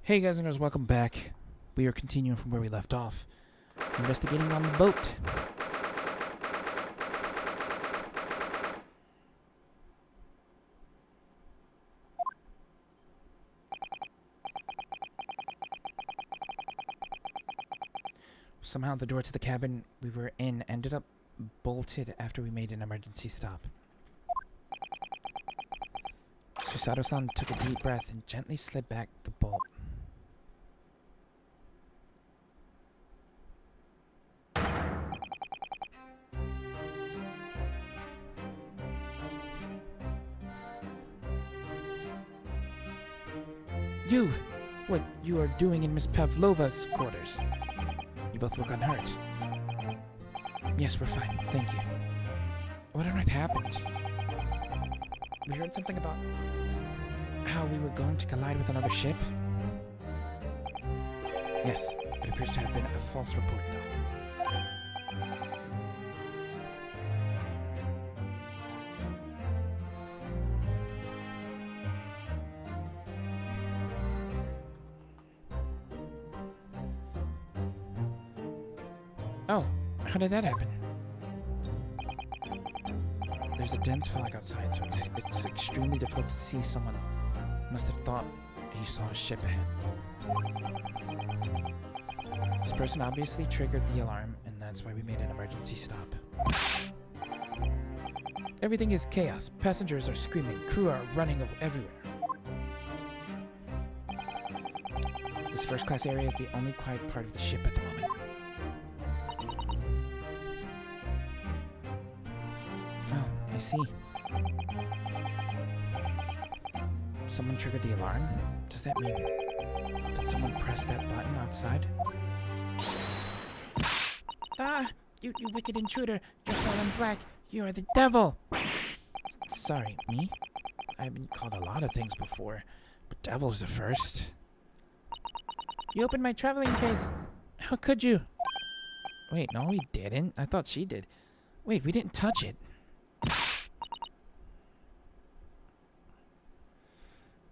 Hey guys and girls, welcome back. We are continuing from where we left off. Investigating on the boat. Somehow the door to the cabin we were in ended up bolted after we made an emergency stop. Susato-san took a deep breath and gently slid back the bolt. You! What you are doing in Miss Pavlova's quarters? You both look unhurt. Yes, we're fine, thank you. What on earth happened? We heard something about how we were going to collide with another ship? Yes, it appears to have been a false report, though. Oh, how did that happen? There's a dense fog outside, so it's extremely difficult to see. Someone must have thought he saw a ship ahead. This person obviously triggered the alarm, and that's why we made an emergency stop. Everything is chaos. Passengers are screaming. Crew are running everywhere. This first-class area is the only quiet part of the ship at the moment. I see. Someone triggered the alarm? Does that mean... did someone press that button outside? Ah! You wicked intruder! Dressed all in black! You are the devil! Sorry, me? I've been called a lot of things before, but devil's the first. You opened my traveling case! How could you? Wait, no we didn't. I thought she did. Wait, we didn't touch it.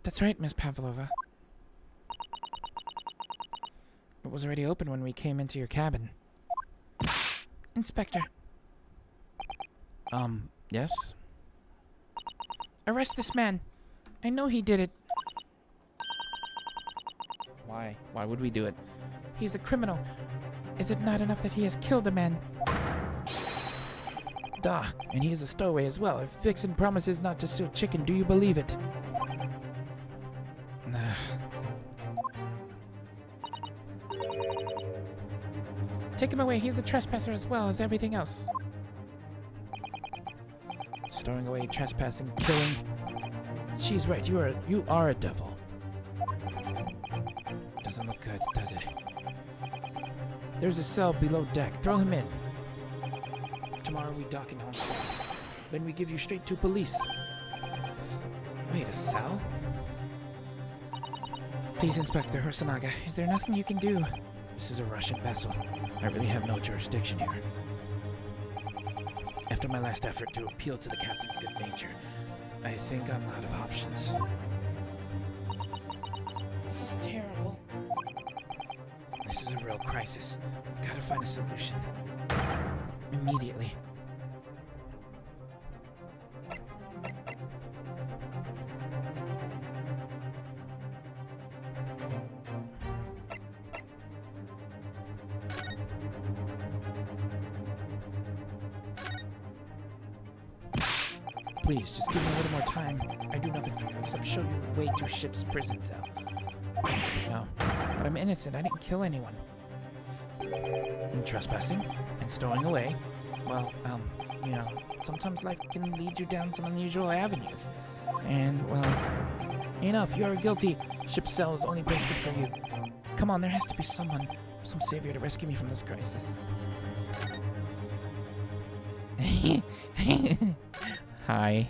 That's right, Miss Pavlova. It was already open when we came into your cabin. Inspector. Yes? Arrest this man. I know he did it. Why? Why would we do it? He's a criminal. Is it not enough that he has killed a man? Duh, and he is a stowaway as well. If Vixen promises not to steal chicken, do you believe it? Take him away. He's a trespasser as well as everything else. Stowing away, trespassing, killing. She's right. You are a devil. Doesn't look good, does it? There's a cell below deck. Throw him in. Tomorrow we dock in Hong Kong. Then we give you straight to police. Wait, a cell? Please, Inspector Hosonaga, is there nothing you can do? This is a Russian vessel. I really have no jurisdiction here. After my last effort to appeal to the captain's good nature, I think I'm out of options. This is terrible. This is a real crisis. I've got to find a solution. Immediately. Please, just give me a little more time. I do nothing for you except show you the way to a ship's prison cell. Thanks, but no. But I'm innocent. I didn't kill anyone. And trespassing and stowing away. Well, you know, sometimes life can lead you down some unusual avenues. And, well, enough. You are guilty. Ship's cell is only place fit for you. Come on, there has to be someone, some savior to rescue me from this crisis. Hi.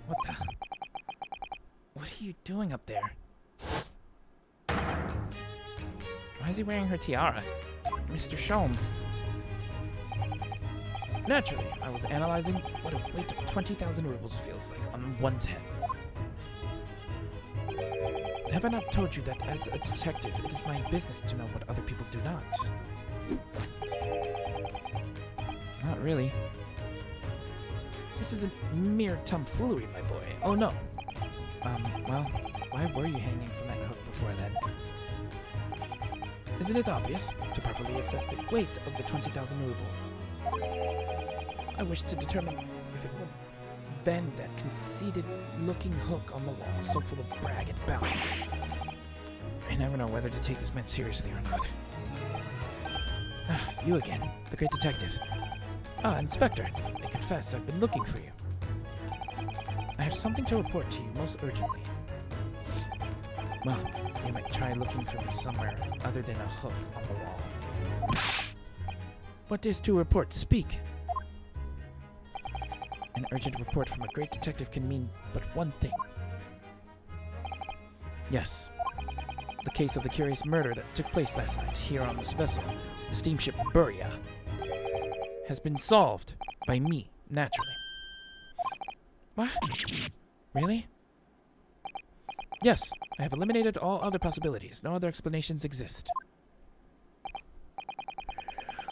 What the? What are you doing up there? Why is he wearing her tiara? Mr. Sholmes. Naturally, I was analyzing what a weight of 20,000 rubles feels like on one's head. Have I not told you that as a detective, it is my business to know what other people do not? Not really. This isn't mere tomfoolery, my boy. Oh no. Well, why were you hanging from that hook before then? Isn't it obvious? To properly assess the weight of the 20,000 ruble. I wish to determine if it would bend that conceited-looking hook on the wall, so full of brag and bounce. I never know whether to take this man seriously or not. Ah, you again, the great detective. Ah, Inspector, I confess I've been looking for you. I have something to report to you most urgently. Well, you might try looking for me somewhere other than a hook on the wall. What is to report? Speak! An urgent report from a great detective can mean but one thing. Yes. The case of the curious murder that took place last night here on this vessel, the steamship Buria, has been solved by me, naturally. What? Really? Yes, I have eliminated all other possibilities. No other explanations exist.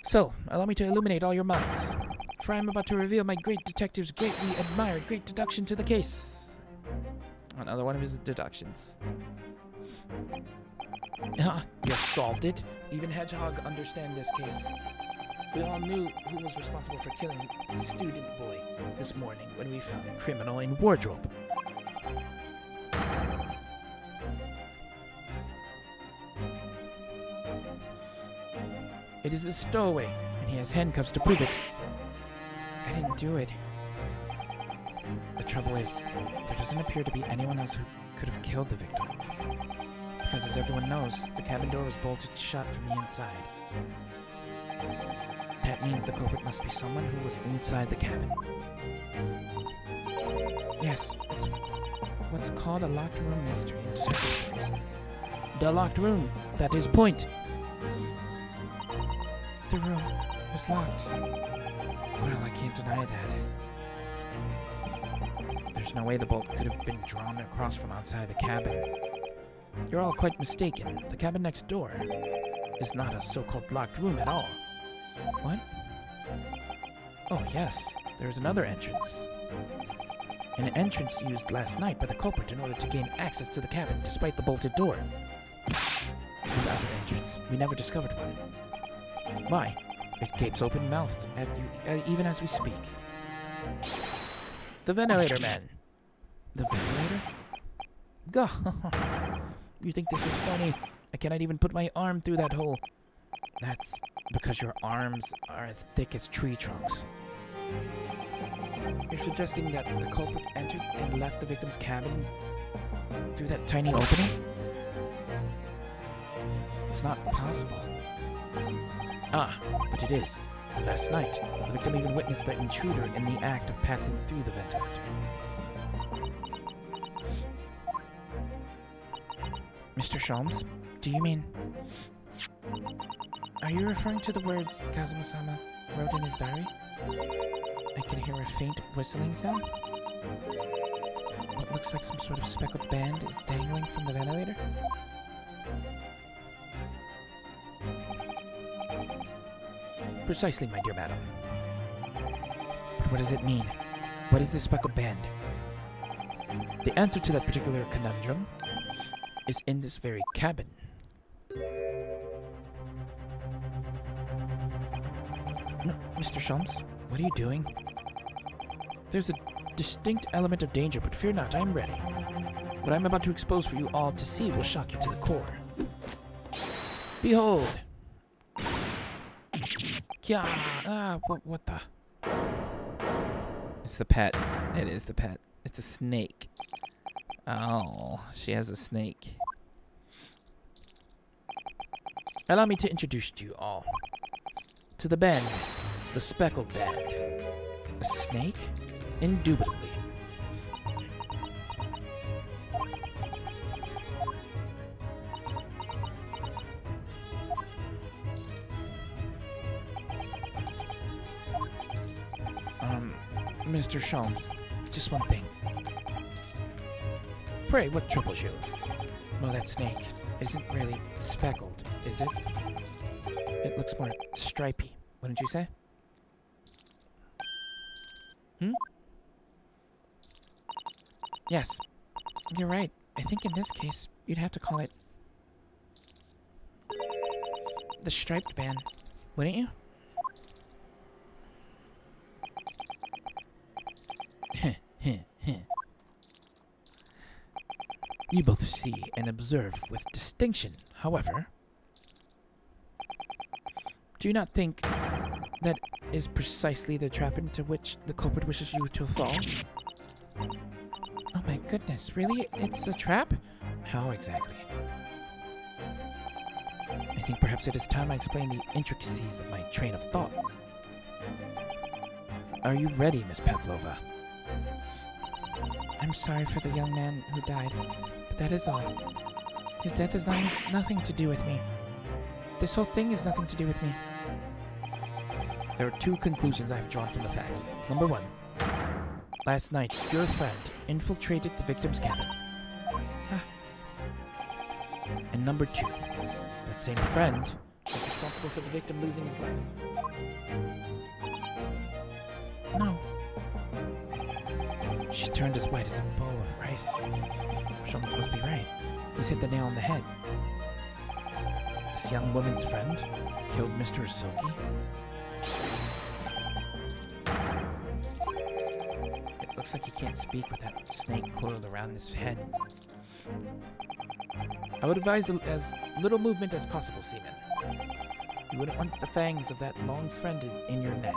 So, allow me to illuminate all your minds, for I am about to reveal my great detective's greatly admired great deduction to the case. Another one of his deductions. Ah, you have solved it. Even Hedgehog understand this case. We all knew who was responsible for killing Student Boy this morning when we found a criminal in wardrobe. It is the stowaway, and he has handcuffs to prove it. I didn't do it. The trouble is, there doesn't appear to be anyone else who could have killed the victim. Because as everyone knows, the cabin door was bolted shut from the inside. That means the culprit must be someone who was inside the cabin. Yes, it's what's called a locked room mystery in detective stories. The locked room, that is point. The room was locked. Well, I can't deny that. There's no way the bolt could have been drawn across from outside the cabin. You're all quite mistaken. The cabin next door is not a so-called locked room at all. What? Oh, yes. There's another entrance. An entrance used last night by the culprit in order to gain access to the cabin despite the bolted door. The other entrance. We never discovered one. Why? It gapes open-mouthed at you even as we speak. The ventilator man. The ventilator? Gah! You think this is funny? I cannot even put my arm through that hole. That's because your arms are as thick as tree trunks. You're suggesting that the culprit entered and left the victim's cabin through that tiny opening? It's not possible. Ah, but it is. Last night, the victim even witnessed the intruder in the act of passing through the ventilator. Mr. Sholmes, do you mean... Are you referring to the words Kazuma-sama wrote in his diary? I can hear a faint whistling sound. What looks like some sort of speckled band is dangling from the ventilator. Precisely, my dear madam. But what does it mean? What is this speckled band? The answer to that particular conundrum is in this very cabin. Mr. Sholmes, what are you doing? There's a distinct element of danger, but fear not, I am ready. What I'm about to expose for you all to see will shock you to the core. Behold! Kya! Ah, what the? It's the pet. It is the pet. It's a snake. Oh, she has a snake. Allow me to introduce you all to the band, the speckled band. A snake? Indubitably. Mr. Sholmes, just one thing. Pray, what troubles you? Well, that snake isn't really speckled, is it? It looks more stripy, wouldn't you say? Yes, you're right. I think in this case, you'd have to call it the striped band, wouldn't you? You both see and observe with distinction, however. Do you not think that is precisely the trap into which the culprit wishes you to fall? Oh my goodness, really? It's a trap? How exactly? I think perhaps it is time I explain the intricacies of my train of thought. Are you ready, Miss Pavlova? I'm sorry for the young man who died, but that is all. His death has nothing to do with me. This whole thing has nothing to do with me. There are two conclusions I have drawn from the facts. Number one, last night, your friend infiltrated the victim's cabin. And number two, that same friend was responsible for the victim losing his life. No. She turned as white as a bowl of rice. Sholmes must be right. He's hit the nail on the head. This young woman's friend killed Mr. Asogi? It looks like he can't speak with that snake coiled around his head. I would advise as little movement as possible, Seaman. You wouldn't want the fangs of that long friend in your neck.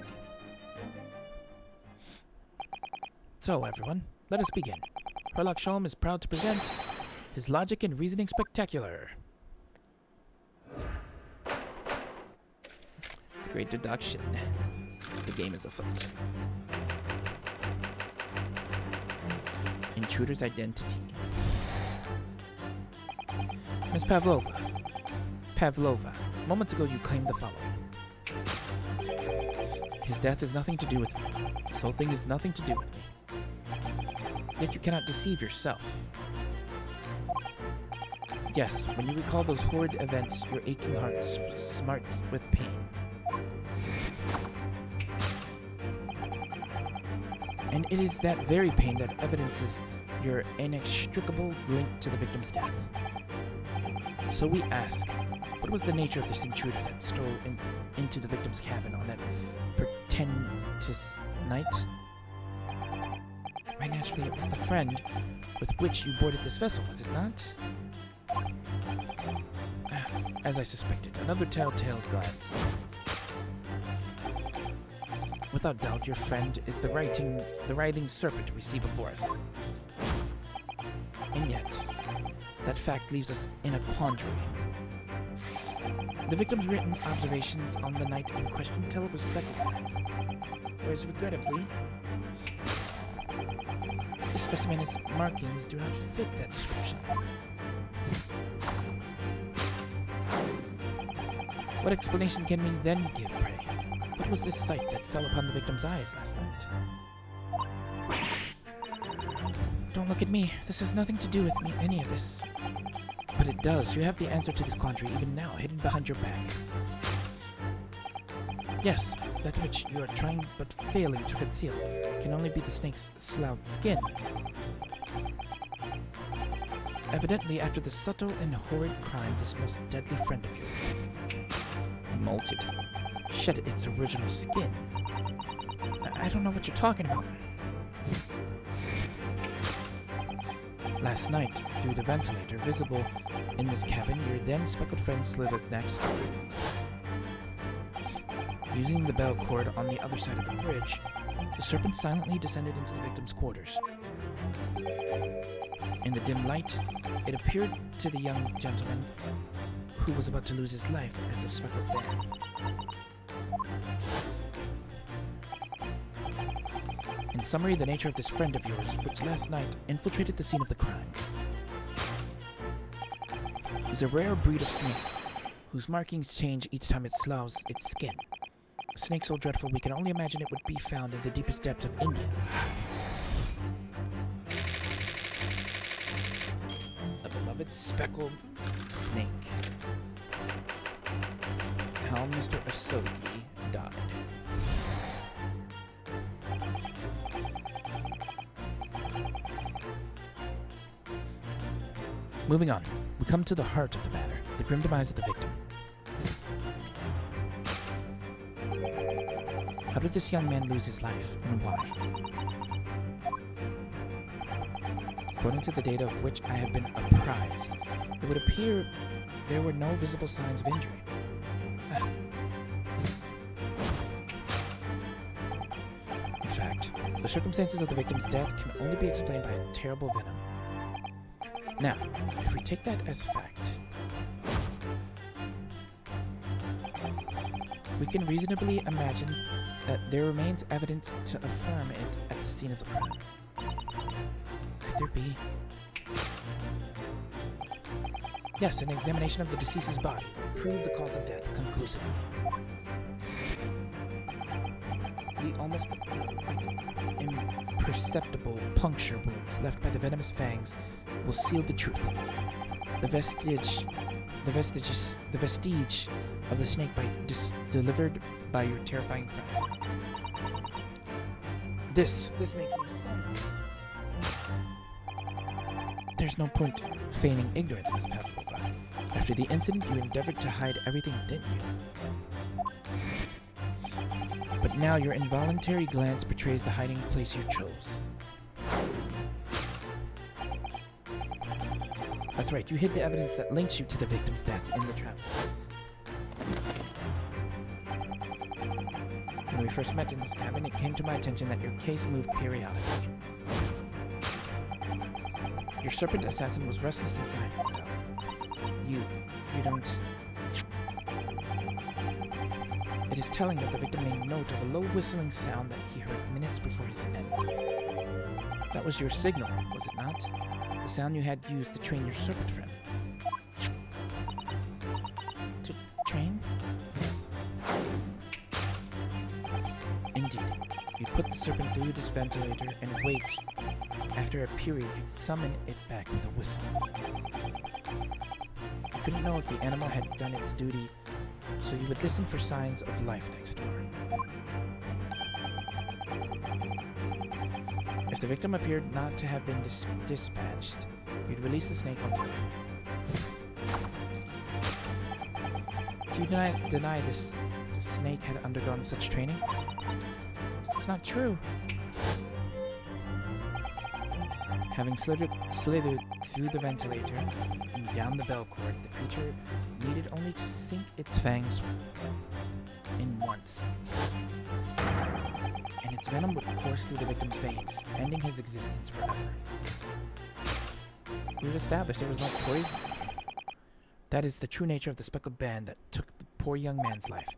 So, everyone, let us begin. Herlock Sholm is proud to present his Logic and Reasoning Spectacular. The Great Deduction. The game is afoot. Intruder's identity. Miss Pavlova. Moments ago you claimed the following. His death has nothing to do with me. This whole thing has nothing to do with me. Yet you cannot deceive yourself. Yes, when you recall those horrid events, your aching heart smarts with pain. And it is that very pain that evidences your inextricable link to the victim's death. So we ask, what was the nature of this intruder that stole into the victim's cabin on that portentous night? Why, naturally, it was the friend with which you boarded this vessel, was it not? As I suspected, another telltale glance. Without doubt, your friend is the writhing serpent we see before us. And yet, that fact leaves us in a quandary. The victim's written observations on the night in question tell of a speckled man, whereas regrettably, the specimen's markings do not fit that description. What explanation can we then give, pray? What was this sight that fell upon the victim's eyes last night? Don't look at me. This has nothing to do with me, any of this. But it does. You have the answer to this quandary even now, hidden behind your back. Yes, that which you are trying but failing to conceal can only be the snake's sloughed skin. Evidently, after the subtle and horrid crime, this most deadly friend of yours molted, shed its original skin. I don't know what you're talking about. Last night, through the ventilator visible in this cabin, your then speckled friend slithered next. Using the bell cord on the other side of the bridge, the serpent silently descended into the victim's quarters. In the dim light, it appeared to the young gentleman who was about to lose his life as a speckled band. In summary, the nature of this friend of yours, which last night infiltrated the scene of the crime, is a rare breed of snake whose markings change each time it sloughs its skin. A snake so dreadful we can only imagine it would be found in the deepest depths of India. beloved speckled snake. How Mr. Asogi died. Moving on, we come to the heart of the matter, the grim demise of the victim. How did this young man lose his life, and why? According to the data of which I have been apprised, it would appear there were no visible signs of injury. In fact, the circumstances of the victim's death can only be explained by a terrible venom. Now, if we take that as fact, we can reasonably imagine that there remains evidence to affirm it at the scene of the crime. Could there be? Yes, an examination of the deceased's body proved the cause of death conclusively. The almost imperceptible puncture wounds left by the venomous fangs will seal the truth. The vestige of the snake bite delivered by your terrifying friend. This makes no sense. There's no point feigning ignorance, Miss Pavlova. After the incident, you endeavored to hide everything, didn't you? But now your involuntary glance betrays the hiding place you chose. That's right, you hid the evidence that links you to the victim's death in the travel box. When we first met in this cabin, it came to my attention that your case moved periodically. Your serpent assassin was restless inside, no doubt. You don't... It is telling that the victim made note of a low whistling sound that he heard minutes before his end. That was your signal, was it not? The sound you had used to train your serpent friend. To train? Indeed. You'd put the serpent through this ventilator and wait. After a period, you'd summon it back with a whistle. You couldn't know if the animal had done its duty, so you would listen for signs of life next door. If the victim appeared not to have been dispatched, you'd release the snake once more. Do you deny this snake had undergone such training? It's not true. Having slithered through the ventilator and down the bell cord, the creature needed only to sink its fangs in once. And its venom would course through the victim's veins, ending his existence forever. We've established there was no poison. That is the true nature of the speckled band that took the poor young man's life.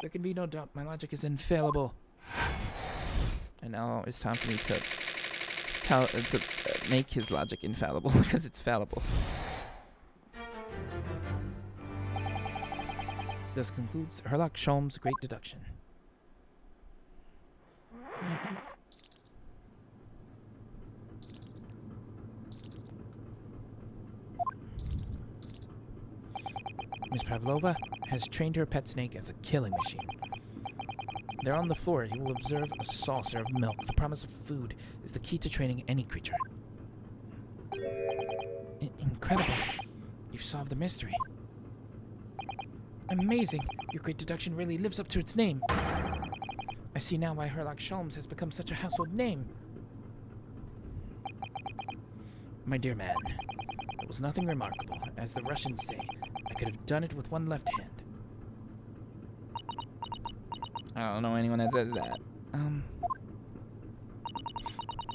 There can be no doubt my logic is infallible. And now it's time for me to make his logic infallible, because it's fallible. Thus concludes Sherlock Holmes' Great Deduction. Miss Pavlova has trained her pet snake as a killing machine. There on the floor, he will observe a saucer of milk. The promise of food is the key to training any creature. Incredible. You've solved the mystery. Amazing. Your great deduction really lives up to its name. I see now why Sherlock Holmes has become such a household name. My dear man, it was nothing remarkable. As the Russians say, I could have done it with one left hand. I don't know anyone that says that.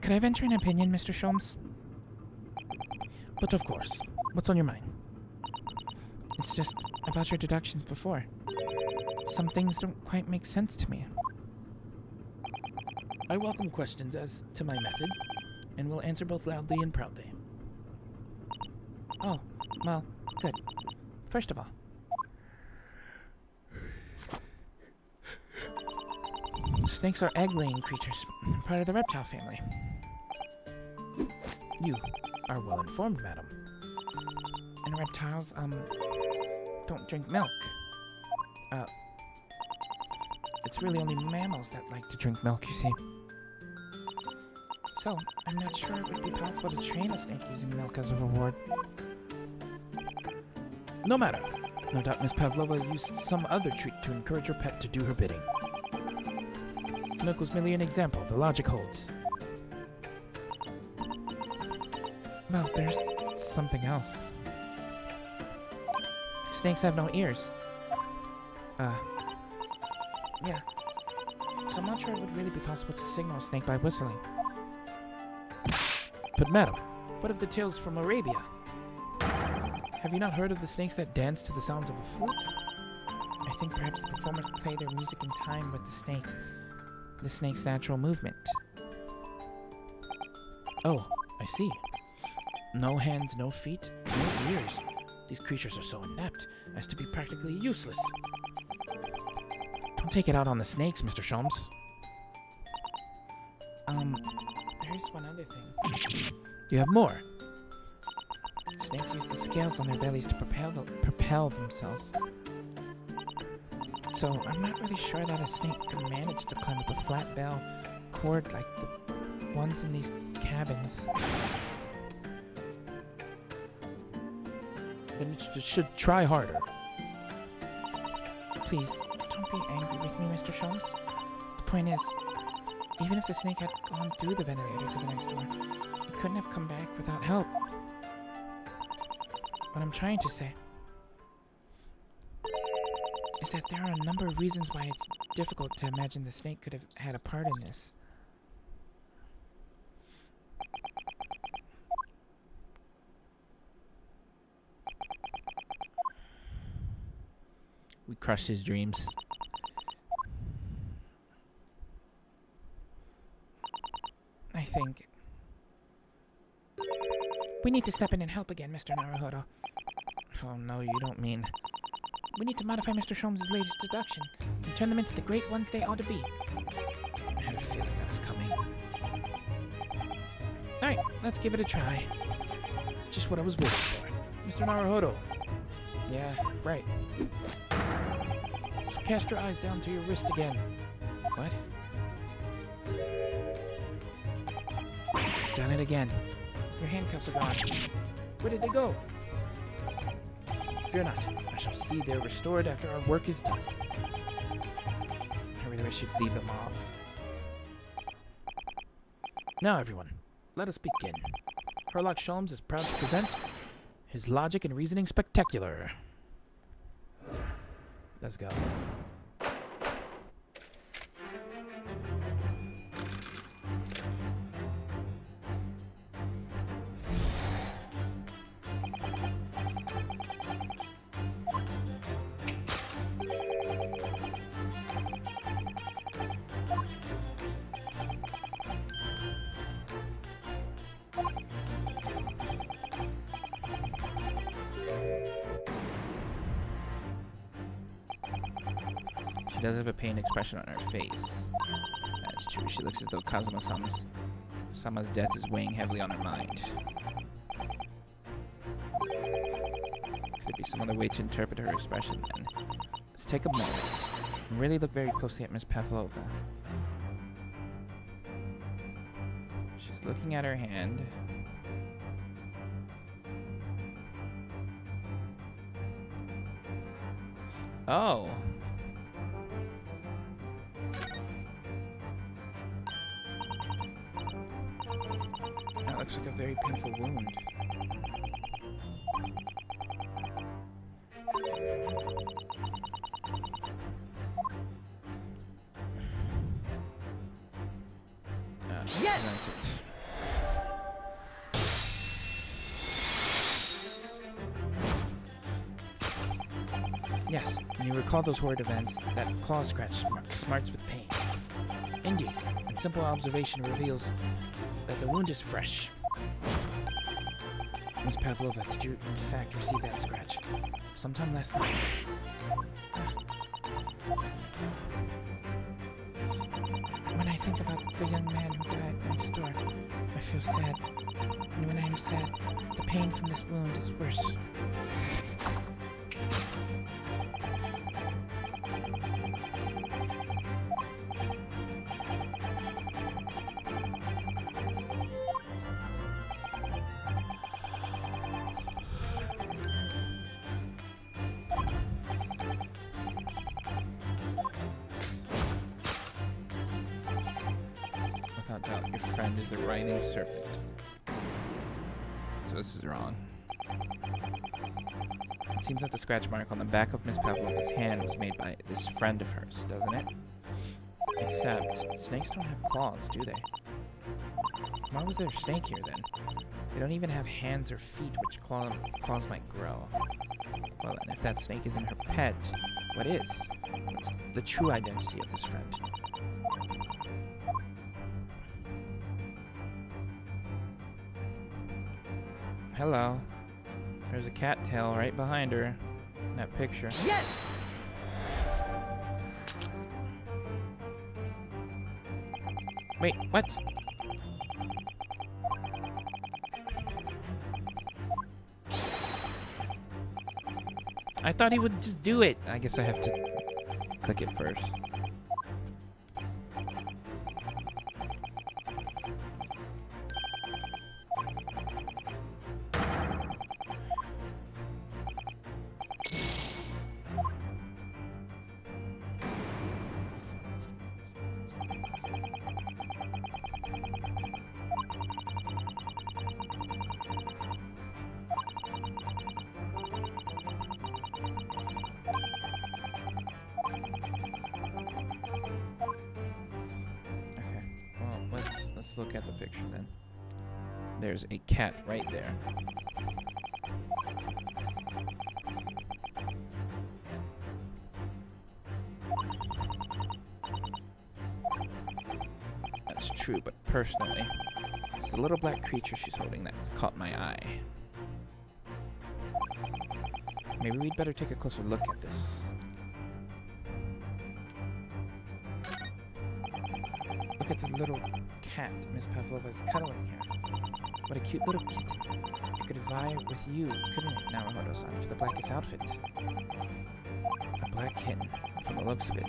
Could I venture an opinion, Mr. Sholmes? But of course. What's on your mind? It's just about your deductions before. Some things don't quite make sense to me. I welcome questions as to my method, and will answer both loudly and proudly. Oh, well, good. First of all, snakes are egg-laying creatures, part of the reptile family. You are well informed, madam. reptiles, don't drink milk. It's really only mammals that like to drink milk, you see. So, I'm not sure it would be possible to train a snake using milk as a reward. No matter. No doubt Miss Pavlova used some other treat to encourage her pet to do her bidding. Milk was merely an example. The logic holds. Well, there's something else. Snakes have no ears. Yeah. So I'm not sure it would really be possible to signal a snake by whistling. But madam, what of the tales from Arabia? Have you not heard of the snakes that dance to the sounds of a flute? I think perhaps the performers play their music in time with the snake's natural movement. Oh, I see. No hands, no feet, no ears. These creatures are so inept as to be practically useless. Don't take it out on the snakes, Mr. Sholmes. There's one other thing. You have more. Snakes use the scales on their bellies to propel themselves. So, I'm not really sure that a snake can manage to climb up a flat bell cord like the ones in these cabins. Then it should try harder. Please, don't be angry with me, Mr. Sholmes. The point is, even if the snake had gone through the ventilator to the next door, it couldn't have come back without help. What I'm trying to say is that there are a number of reasons why it's difficult to imagine the snake could have had a part in this. We crushed his dreams. I think we need to step in and help again, Mr. Naruhodo. Oh no, you don't mean. We need to modify Mr. Sholmes' latest deduction and turn them into the great ones they ought to be. I had a feeling that was coming. Alright, let's give it a try. Just what I was waiting for. Mr. Naruhodo. Yeah, right. So cast your eyes down to your wrist again. What? You've done it again. Your handcuffs are gone. Where did they go? Fear not. I shall see they're restored after our work is done. I really wish you'd leave them off. Now, everyone, let us begin. Herlock Sholmes is proud to present his logic and reasoning spectacular. Let's go. She does have a pain expression on her face. That's true. She looks as though Kazuma-sama's death is weighing heavily on her mind. Could there be some other way to interpret her expression then? Let's take a moment and really look very closely at Miss Pavlova. She's looking at her hand. Oh. That looks like a very painful wound. Yes! Yes, when you recall those horrid events, that claw scratch smarts with pain. Indeed, and simple observation reveals that the wound is fresh. Miss Pavlova, did you in fact receive that scratch sometime last night? When I think about the young man who died next door, I feel sad. And when I am sad, the pain from this wound is worse. Without doubt, your friend is the writhing serpent. So this is wrong. It seems that the scratch mark on the back of Miss Pavlova's hand was made by this friend of hers, doesn't it? Except, snakes don't have claws, do they? Why was there a snake here, then? They don't even have hands or feet, which claws might grow. Well, then, if that snake isn't her pet, what is? What's the true identity of this friend? Hello. There's a cattail right behind her in that picture. Yes! Wait, what? I thought he would just do it. I guess I have to click it first. Let's look at the picture then. There's a cat right there. That's true, but personally, it's the little black creature she's holding that's caught my eye. Maybe we'd better take a closer look at this. Look at the little cat Miss Pavlova is cuddling here. What a cute little kitten. It could vie with you, couldn't it, Naruhodo-san, for the blackest outfit? A black kitten, from the looks of it.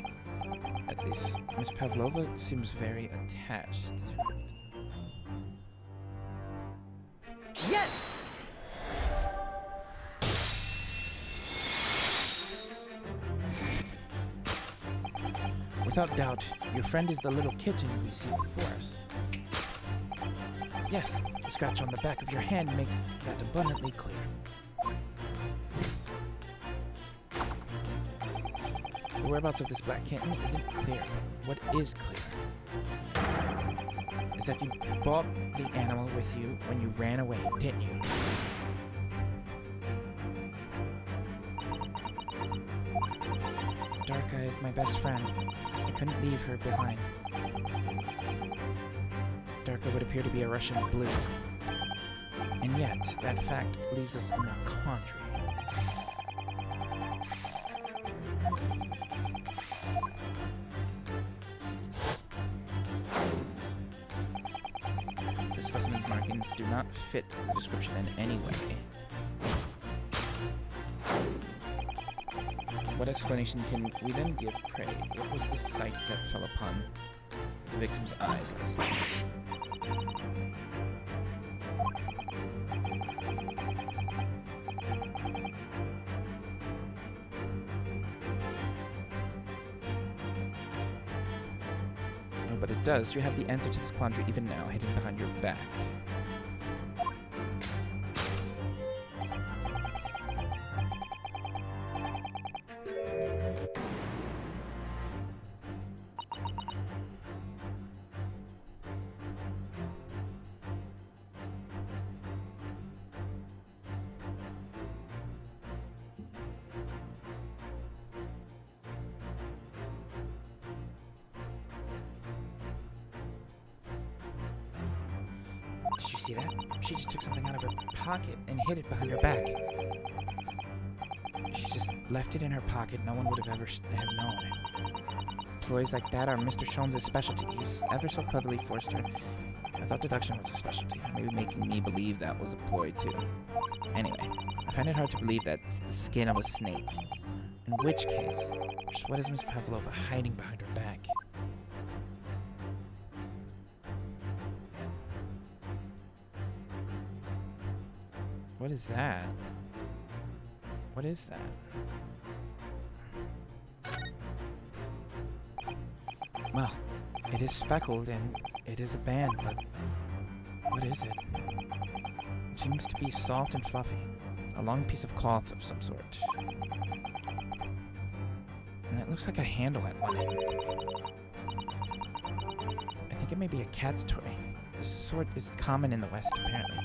At least, Miss Pavlova seems very attached to it. Yes! Without doubt, your friend is the little kitten we see before us. Yes, the scratch on the back of your hand makes that abundantly clear. The whereabouts of this black kitten isn't clear, but what is clear is that you brought the animal with you when you ran away, didn't you? Darka is my best friend. I couldn't leave her behind. Darka would appear to be a Russian blue. And yet, that fact leaves us in a quandary. The specimen's markings do not fit the description in any way. What explanation can we then give, pray? What was the sight that fell upon the victim's eyes last night? Oh, but it does. You have the answer to this quandary even now, hidden behind your back. Did you see that? She just took something out of her pocket and hid it behind her back. She just left it in her pocket. No one would have ever have known. Ploys like that are Mr. Sholmes' specialty. He's ever so cleverly forced her. I thought deduction was a specialty, maybe making me believe that was a ploy too. Anyway, I find it hard to believe that's the skin of a snake. In which case, what is Miss Pavlova hiding behind her back? What is that? What is that? Well, it is speckled and it is a band, but what is it? It seems to be soft and fluffy. A long piece of cloth of some sort. And it looks like a handle at one end. I think it may be a cat's toy. This sort is common in the West, apparently.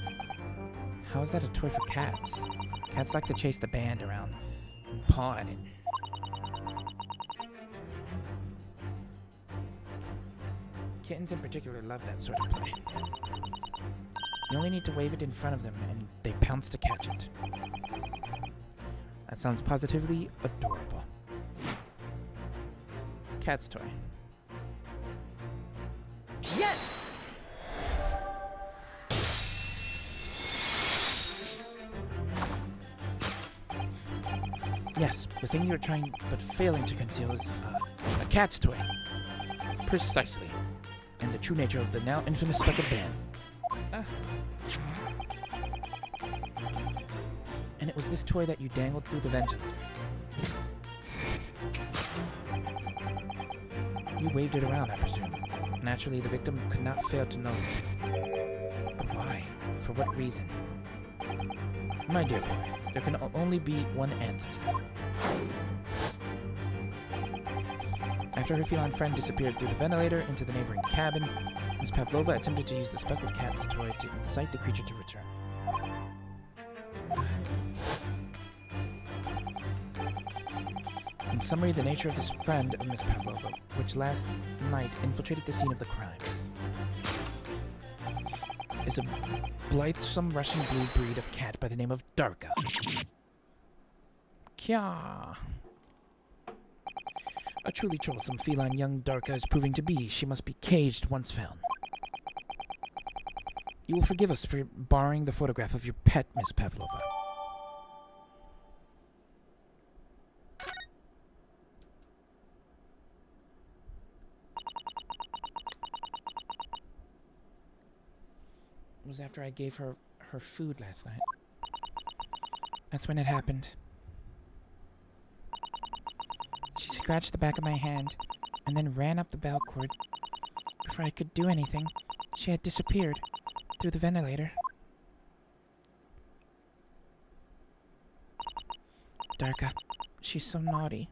How is that a toy for cats? Cats like to chase the band around and paw at it. Kittens in particular love that sort of play. You only need to wave it in front of them and they pounce to catch it. That sounds positively adorable. Cat's toy. Yes! Yes, the thing you're trying but failing to conceal is a cat's toy. Precisely. And the true nature of the now infamous speckled band. And it was this toy that you dangled through the ventilator. You waved it around, I presume. Naturally, the victim could not fail to notice. But why? For what reason? My dear boy, there can only be one answer to that. After her feline friend disappeared through the ventilator into the neighboring cabin, Miss Pavlova attempted to use the speckled cat's toy to incite the creature to return. In summary, the nature of this friend of Miss Pavlova, which last night infiltrated the scene of the crime, is a blithesome Russian blue breed of cat by the name of Darka. Kya. A truly troublesome feline young Darka is proving to be. She must be caged once found. You will forgive us for borrowing the photograph of your pet, Miss Pavlova. It was after I gave her her food last night. That's when it happened. She scratched the back of my hand and then ran up the bell cord. Before I could do anything, she had disappeared through the ventilator. Darka, she's so naughty.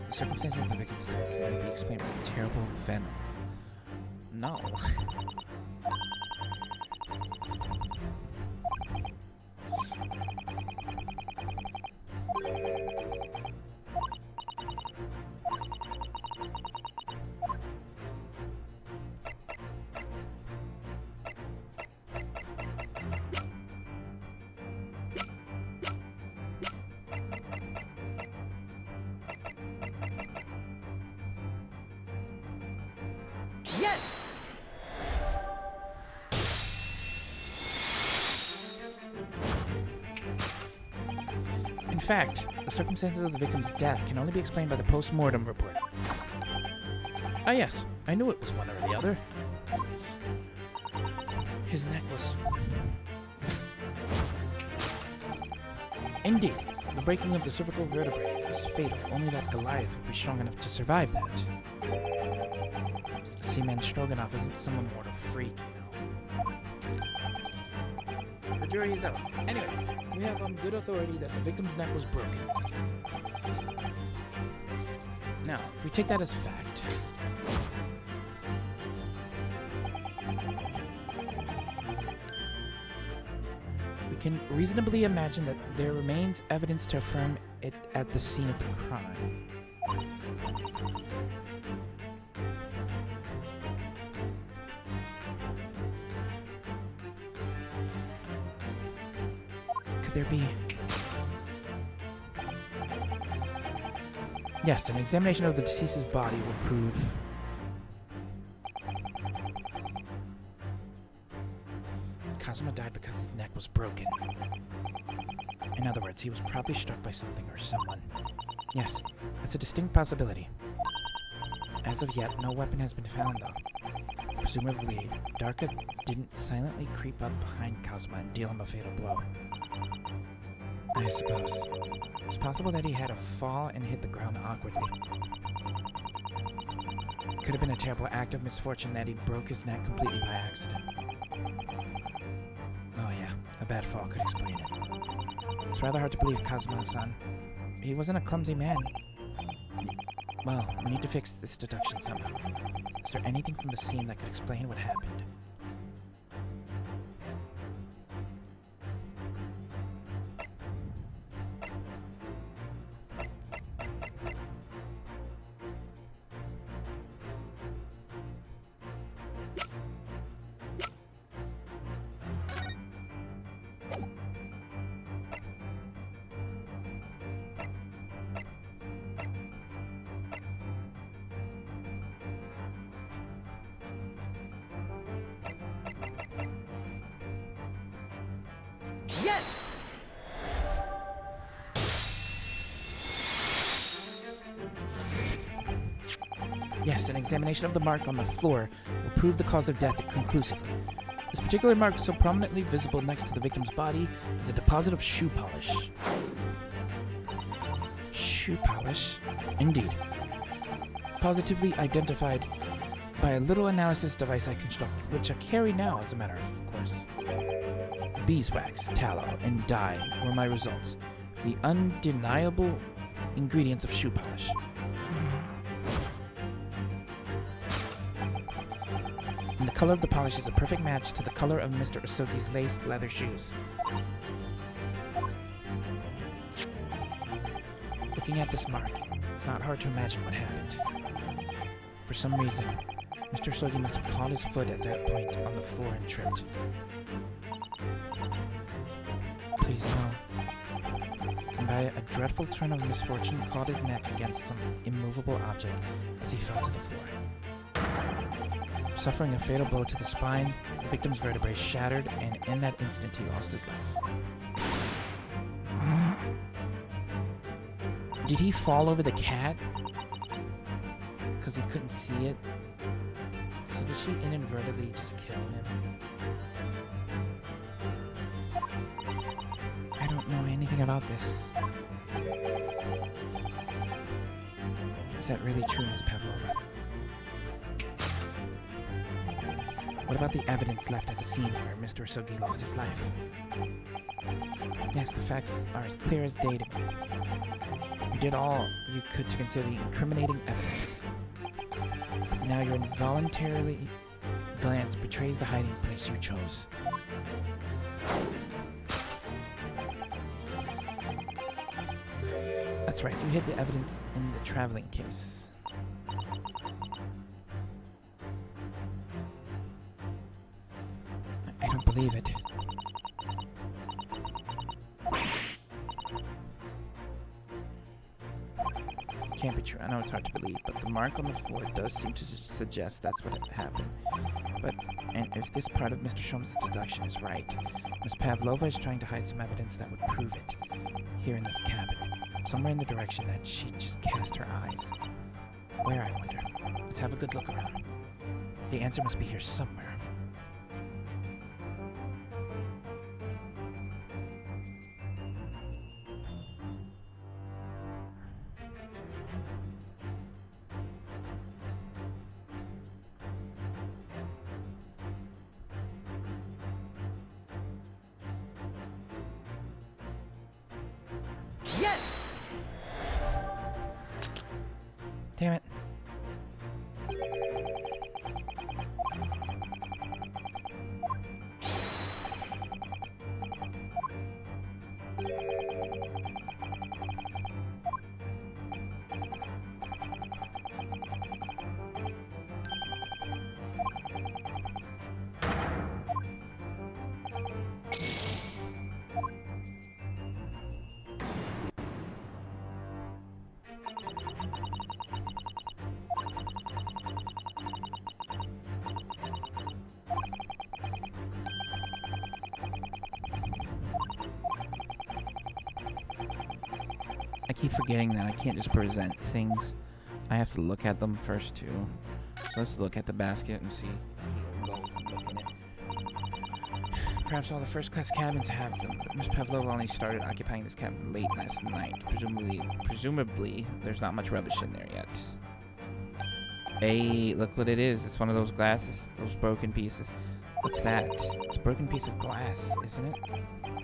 The circumstances of the victim's death can only be explained by terrible venom. No. Yes! In fact, the circumstances of the victim's death can only be explained by the post-mortem report. Ah yes, I knew it was one or the other. His neck was... Indeed, the breaking of the cervical vertebrae is fatal. Only that Goliath would be strong enough to survive that. Seaman Stroganoff isn't some immortal freak, you know. jury is out. Anyway, we have on good authority that the victim's neck was broken. Now, if we take that as fact, we can reasonably imagine that there remains evidence to affirm it at the scene of the crime. Could there be... Yes, an examination of the deceased's body will prove... Kazuma died because his neck was broken. In other words, he was probably struck by something or someone. Yes, that's a distinct possibility. As of yet, no weapon has been found, though. Presumably, Darka didn't silently creep up behind Kazuma and deal him a fatal blow. I suppose. It's possible that he had a fall and hit the ground awkwardly. Could have been a terrible act of misfortune that he broke his neck completely by accident. Oh yeah, a bad fall could explain it. It's rather hard to believe Kazuma-san. He wasn't a clumsy man. Well, we need to fix this deduction somehow. Is there anything from the scene that could explain what happened? Yes! Yes, an examination of the mark on the floor will prove the cause of death conclusively. This particular mark, so prominently visible next to the victim's body, is a deposit of shoe polish. Shoe polish? Indeed. Positively identified by a little analysis device I constructed, which I carry now, as a matter of course. Beeswax, tallow, and dye were my results. The undeniable ingredients of shoe polish. And the color of the polish is a perfect match to the color of Mr. Usogi's laced leather shoes. Looking at this mark, it's not hard to imagine what happened. For some reason, Mr. Usogi must have caught his foot at that point on the floor and tripped. Please no. And by a dreadful turn of misfortune, caught his neck against some immovable object as he fell to the floor. Suffering a fatal blow to the spine, the victim's vertebrae shattered, and in that instant he lost his life. Did he fall over the cat? Because he couldn't see it? So did she inadvertently just kill him? I don't know anything about this. Is that really true, Miss Pavlova? What about the evidence left at the scene where Mr. Usogi lost his life? Yes, the facts are as clear as day to me. You did all you could to conceal the incriminating evidence. But now your involuntarily glance betrays the hiding place you chose. That's right, you hid the evidence in the traveling case. I don't believe it. Can't be true. I know it's hard to believe, but the mark on the floor does seem to suggest that's what happened. And if this part of Mr. Sholmes' deduction is right, Miss Pavlova is trying to hide some evidence that would prove it here in this cabin, somewhere in the direction that she just cast her eyes. Where, I wonder? Let's have a good look around. The answer must be here somewhere. Damn it. I keep forgetting that I can't just present things. I have to look at them first too. So let's look at the basket and see. Look in it. Perhaps all the first-class cabins have them, but Miss Pavlova only started occupying this cabin late last night. Presumably, there's not much rubbish in there yet. Hey, look what it is. It's one of those glasses, those broken pieces. What's that? It's a broken piece of glass, isn't it?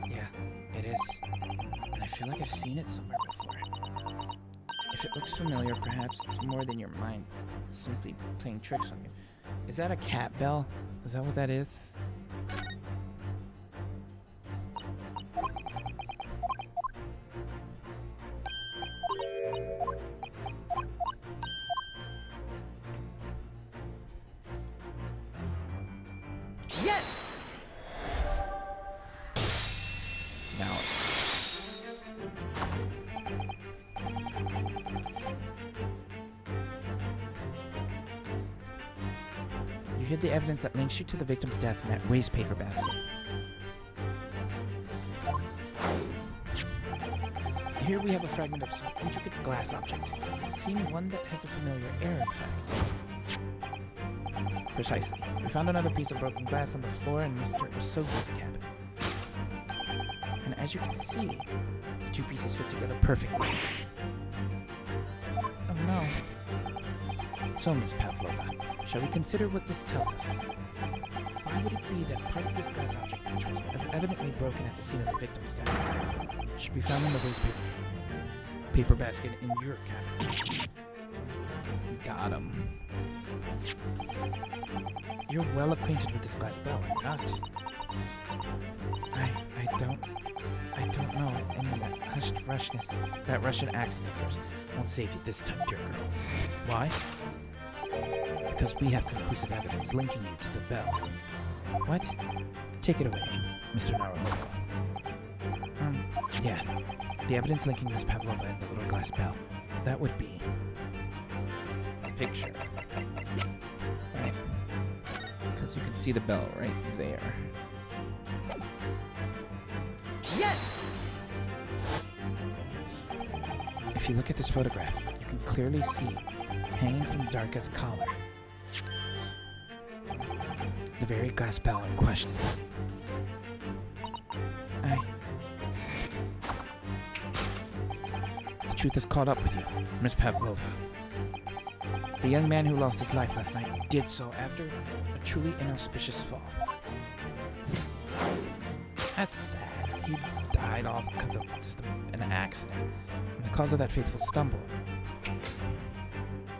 Yeah, it is. And I feel like I've seen it somewhere before. If it looks familiar, perhaps it's more than your mind simply playing tricks on you. Is that a cat bell? Is that what that is? Yes! Now, you hid the evidence that links you to the victim's death in that waste paper basket. Here we have a fragment of some intricate glass object. It seems one that has a familiar air effect. Precisely. We found another piece of broken glass on the floor in Mr. Osogi's cabin. And as you can see, the two pieces fit together perfectly. Oh no. So, Miss Pavlova, shall we consider what this tells us? Why would it be that part of this glass object, which was evidently broken at the scene of the victim's death, should be found in the waste paper basket in your cabin? Got him. You're well acquainted with this glass bell, are you not? I don't know. Any of that hushed rushness, that Russian accent of yours won't save you this time, dear girl. Why? Because we have conclusive evidence linking you to the bell. What? Take it away, Mr. Narumoto. Yeah. The evidence linking Miss Pavlova and the little glass bell. That would be a picture. Right. Because you can see the bell right there. Yes! If you look at this photograph, you can clearly see, hanging from Darka's collar, the very glass bell in question. The truth has caught up with you, Miss Pavlova. The young man who lost his life last night did so after a truly inauspicious fall. That's sad. He died off because of just an accident. And the cause of that fateful stumble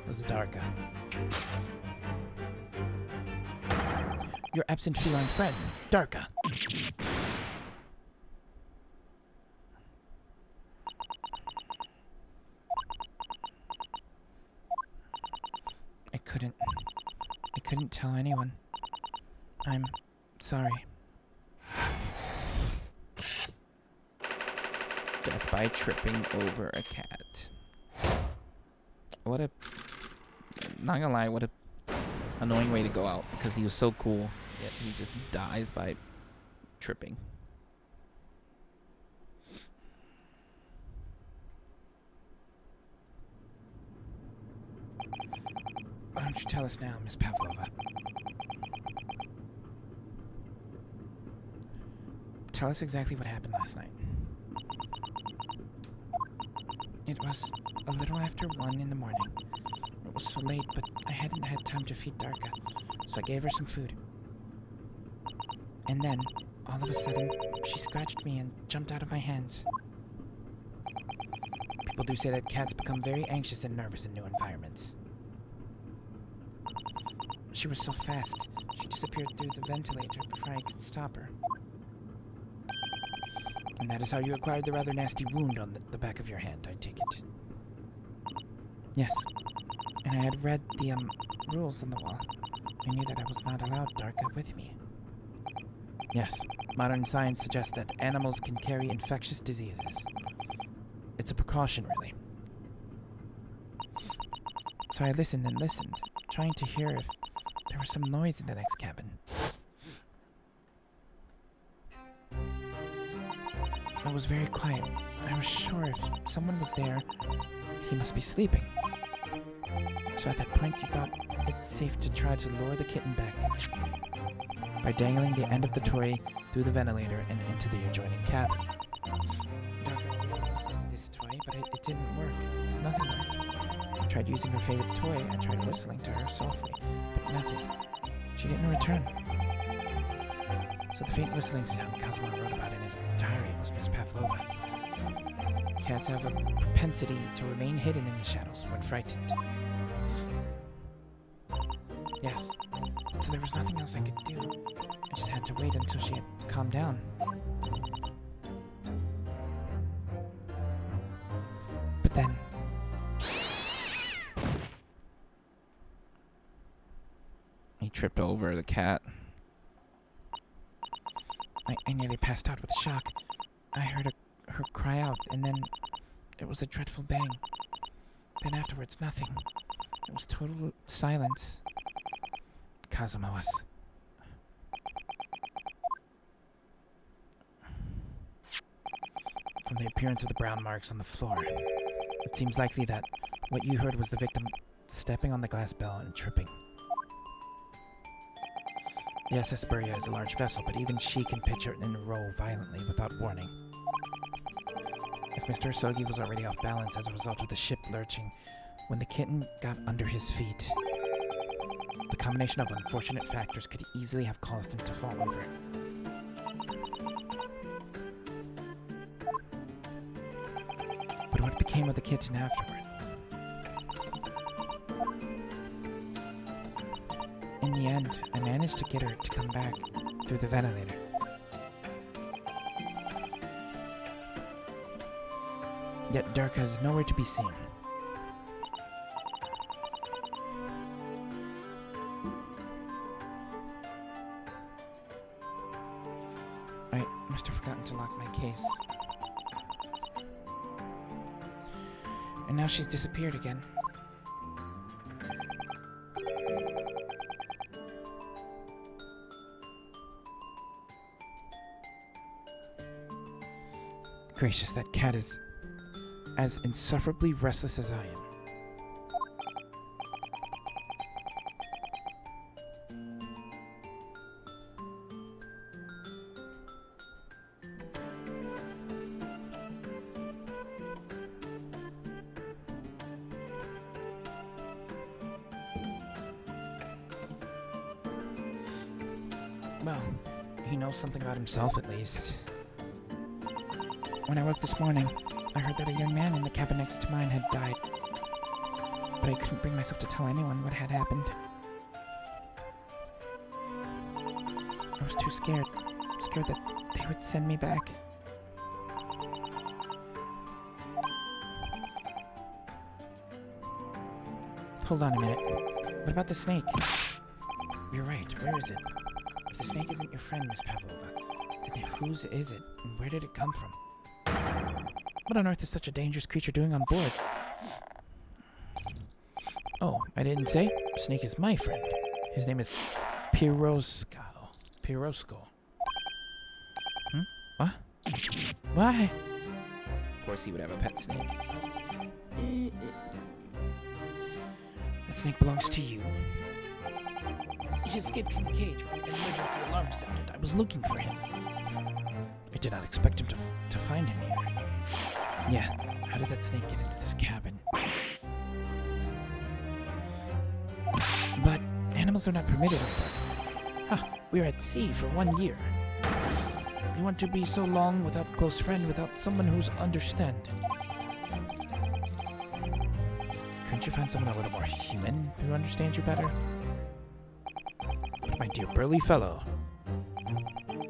was Darka. Your absent feline friend, Darka. I couldn't tell anyone. I'm sorry. Death by tripping over a cat. What a... Not gonna lie, what a annoying way to go out, because he was so cool, yet he just dies by tripping. Why don't you tell us now, Miss Pavlova? Tell us exactly what happened last night. It was a little after 1 in the morning. It was so late, but I hadn't had time to feed Darka, so I gave her some food. And then, all of a sudden, she scratched me and jumped out of my hands. People do say that cats become very anxious and nervous in new environments. She was so fast. She disappeared through the ventilator before I could stop her. And that is how you acquired the rather nasty wound on the back of your hand, I take it. Yes. And I had read the, rules on the wall. I knew that I was not allowed Darka with me. Yes. Modern science suggests that animals can carry infectious diseases. It's a precaution, really. So I listened and listened, trying to hear if there was some noise in the next cabin. It was very quiet. I was sure if someone was there, he must be sleeping. So at that point, you thought it's safe to try to lure the kitten back by dangling the end of the toy through the ventilator and into the adjoining cabin. Darka always loved this toy, but it didn't work. Nothing worked. I tried using her favorite toy. I tried whistling to her softly, but nothing. She didn't return. So the faint whistling sound Kazuma wrote about in his diary was Miss Pavlova. Cats have a propensity to remain hidden in the shadows when frightened. Yes. So there was nothing else I could do. I just had to wait until she had calmed down. But then... he tripped over the cat. I nearly passed out with shock. I heard her cry out, and then it was a dreadful bang. Then afterwards, nothing. It was total silence. Kazuma was... From the appearance of the brown marks on the floor, it seems likely that what you heard was the victim stepping on the glass bell and tripping. Yes, Hesperia is a large vessel, but even she can pitch it in a roll violently without warning. If Mr. Asogi was already off balance as a result of the ship lurching when the kitten got under his feet, the combination of unfortunate factors could easily have caused him to fall over. But what became of the kitten afterward? In the end, I managed to get her to come back through the ventilator. Yet Darka is nowhere to be seen. I must have forgotten to lock my case. And now she's disappeared again. Gracious, that cat is as insufferably restless as I am. Well, he knows something about himself at least. When I woke this morning, I heard that a young man in the cabin next to mine had died. But I couldn't bring myself to tell anyone what had happened. I was too scared. Scared that they would send me back. Hold on a minute. What about the snake? You're right. Where is it? If the snake isn't your friend, Miss Pavlova, then whose is it, and where did it come from? What on earth is such a dangerous creature doing on board? Oh, I didn't say. Snake is my friend. His name is Pirosco. What? Why? Of course he would have a pet snake. That snake belongs to you. He escaped from the cage when an emergency alarm sounded. I was looking for him. I did not expect him to find him here. Yeah, how did that snake get into this cabin? But animals are not permitted on board. Huh, we're at sea for 1 year. You want to be so long without a close friend, without someone who's understand. Couldn't you find someone a little more human who understands you better? But my dear burly fellow,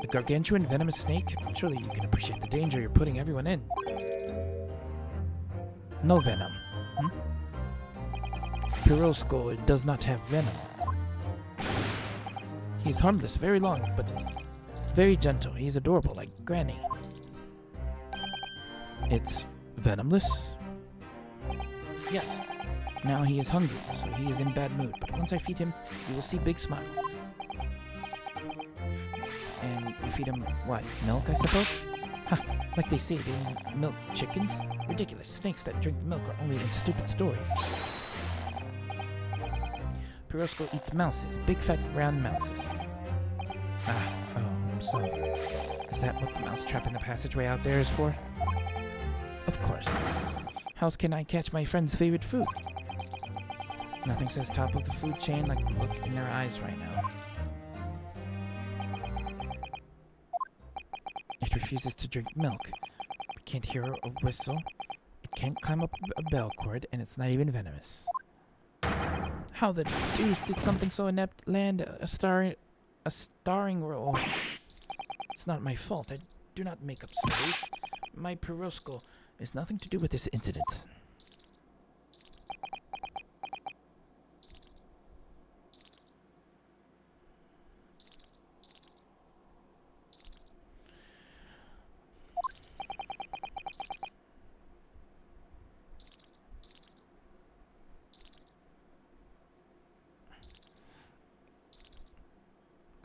a gargantuan venomous snake? Surely you can appreciate the danger you're putting everyone in. No venom. Pirosco does not have venom. He's harmless, very long, but very gentle. He's adorable, like Granny. It's venomless? Yes. Now he is hungry, so he is in bad mood. But once I feed him, you will see big smile. And you feed him, what, milk, I suppose? Ha, like they say, they milk chickens? Ridiculous. Snakes that drink milk are only in stupid stories. Pirosco eats mouses, big fat round mouses. So is that what the mousetrap in the passageway out there is for? Of course. How else can I catch my friend's favorite food? Nothing says top of the food chain like the look in their eyes right now. It refuses to drink milk. It can't hear a whistle. It can't climb up a bell cord, and it's not even venomous. How the deuce did something so inept land a starring role? It's not my fault. I do not make up stories. My Pirosco has nothing to do with this incident.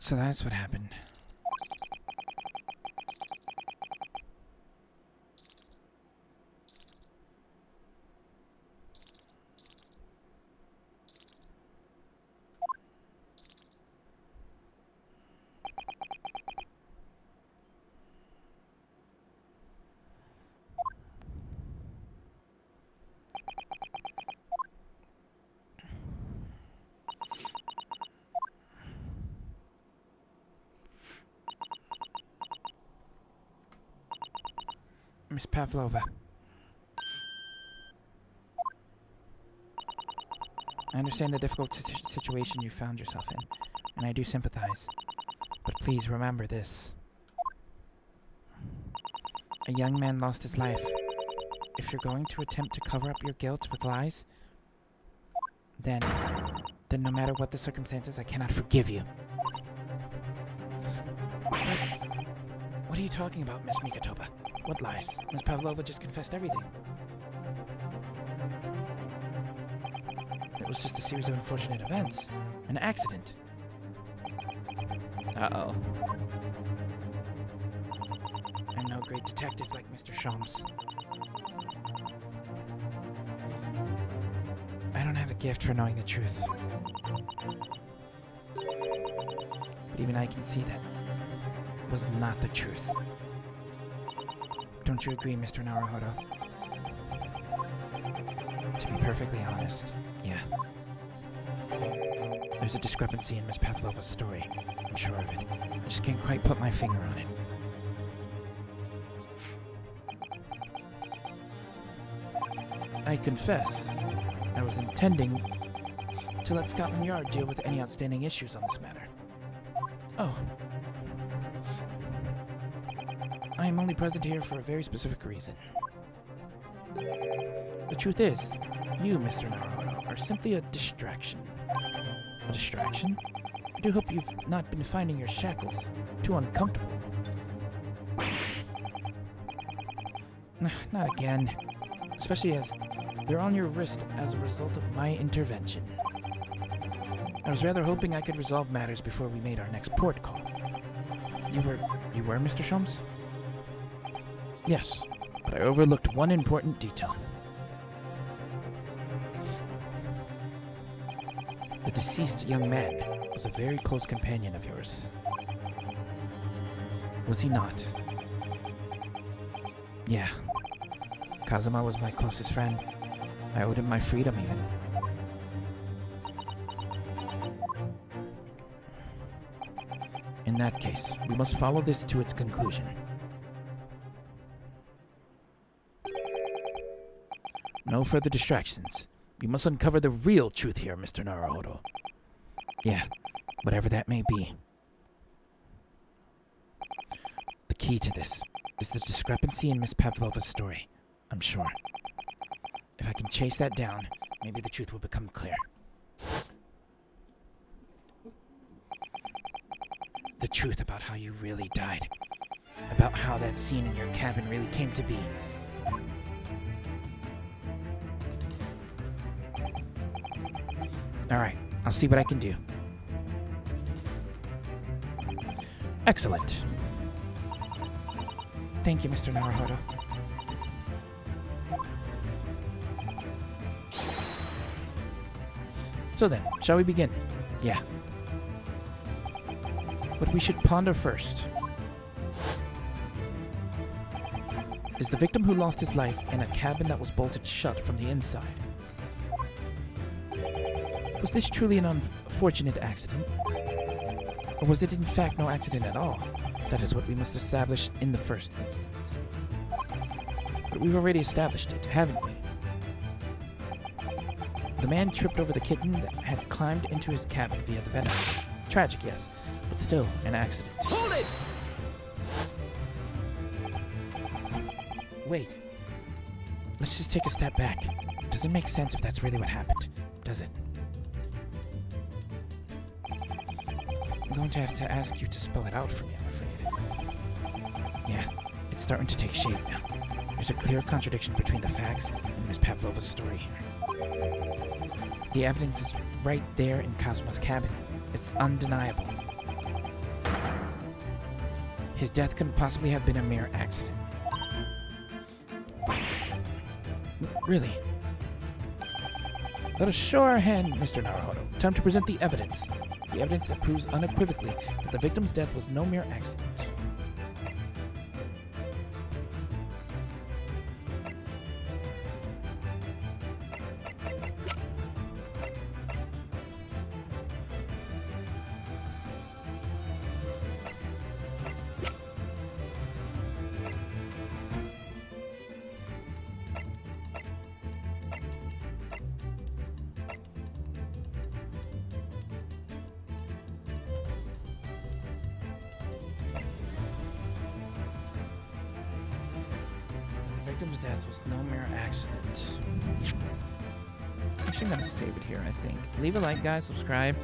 So that's what happened. Miss Pavlova. I understand the difficult situation you found yourself in, and I do sympathize. But please remember this. A young man lost his life. If you're going to attempt to cover up your guilt with lies, then no matter what the circumstances, I cannot forgive you. But what are you talking about, Miss Mikatopa? What lies? Miss Pavlova just confessed everything. It was just a series of unfortunate events. An accident. Uh-oh. I'm no great detective like Mr. Sholmes. I don't have a gift for knowing the truth. But even I can see that was not the truth. Don't you agree, Mr. Naruhodo? To be perfectly honest, yeah. There's a discrepancy in Miss Pavlova's story. I'm sure of it. I just can't quite put my finger on it. I confess, I was intending to let Scotland Yard deal with any outstanding issues on this matter. Oh. I am only present here for a very specific reason. The truth is, you, Mr. Naruhodo, are simply a distraction. A distraction? I do hope you've not been finding your shackles too uncomfortable. Not again. Especially as they're on your wrist as a result of my intervention. I was rather hoping I could resolve matters before we made our next port call. You were, Mr. Sholmes? Yes, but I overlooked one important detail. The deceased young man was a very close companion of yours. Was he not? Yeah. Kazuma was my closest friend. I owed him my freedom, even. In that case, we must follow this to its conclusion. No further distractions. We must uncover the real truth here, Mr. Naruhodo. Yeah, whatever that may be. The key to this is the discrepancy in Miss Pavlova's story, I'm sure. If I can chase that down, maybe the truth will become clear. The truth about how you really died. About how that scene in your cabin really came to be. Alright, I'll see what I can do. Excellent. Thank you, Mr. Naruhodo. So then, shall we begin? Yeah. What we should ponder first is the victim who lost his life in a cabin that was bolted shut from the inside. Was this truly an unfortunate accident? Or was it in fact no accident at all? That is what we must establish in the first instance. But we've already established it, haven't we? The man tripped over the kitten that had climbed into his cabin via the ventilator. Tragic, yes, but still an accident. Hold it! Wait. Let's just take a step back. Doesn't make sense if that's really what happened, does it? I'm going to have to ask you to spell it out for me, I'm afraid. Yeah, it's starting to take shape now. There's a clear contradiction between the facts and Miss Pavlova's story. The evidence is right there in Cosmo's cabin. It's undeniable. His death couldn't possibly have been a mere accident. Really? Let us show our hand, Mr. Naruhodo. Time to present the evidence. The evidence that proves unequivocally that the victim's death was no mere accident. The victim's death was no mere accident. Actually, I'm gonna save it here, I think. Leave a like, guys. Subscribe.